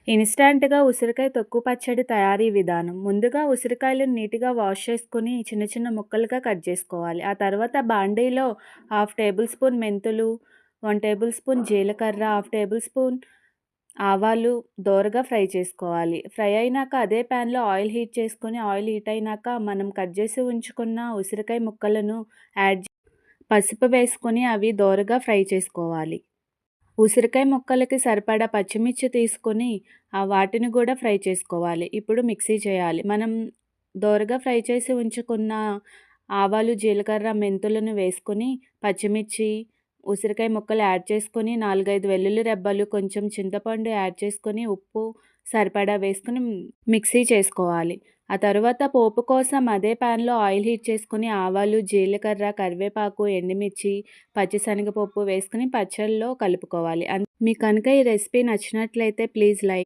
ఇన్‌స్టాంట్‌గా ఉసిరికాయ తొక్కు పచ్చడి తయారీ విధానం. ముందుగా ఉసిరికాయలను నీట్‌గా వాష్ చేసుకొని చిన్న చిన్న ముక్కలుగా కట్ చేసుకోవాలి. ఆ తర్వాత బాండీలో హాఫ్ టేబుల్ స్పూన్ మెంతులు, 1 టేబుల్ స్పూన్ జీలకర్ర, హాఫ్ టేబుల్ స్పూన్ ఆవాలు దోరగా ఫ్రై చేసుకోవాలి. ఫ్రై అయినాక అదే ప్యాన్‌లో ఆయిల్ హీట్ చేసుకొని, ఆయిల్ హీట్ అయినాక మనం కట్ చేసి ఉంచుకున్న ఉసిరికాయ ముక్కలను యాడ్ పసుపు వేసుకొని అవి దోరగా ఫ్రై చేసుకోవాలి. ఉసిరికాయ ముక్కలకి సరిపడా పచ్చిమిర్చి తీసుకొని వాటిని గూడా ఫ్రై చేసుకోవాలి. ఇప్పుడు మిక్సీ చేయాలి. మనం దోరగా ఫ్రై చేసి ఉంచుకున్న ఆవాలు, జీలకర్ర, మెంతులను వేసుకొని, పచ్చిమిర్చి, ఉసిరికాయ ముక్కలు యాడ్ చేసుకొని, 4, 5 వెల్లుల్లి రెబ్బలు, కొంచెం చింతపండు యాడ్ చేసుకొని, ఉప్పు సరిపడా వేసుకొని మిక్సీ చేసుకోవాలి. ఆ తరువాత పోపు కోసం అదే ప్యాన్‌లో ఆయిల్ హీట్ చేసుకొని ఆవాలు, జీలకర్ర, కరివేపాకు, ఎండుమిర్చి, పచ్చిశనగపప్పు వేసుకొని పచ్చడిలో కలుపుకోవాలి. మీకు కనుక ఈ రెసిపీ నచ్చినట్లయితే ప్లీజ్ లైక్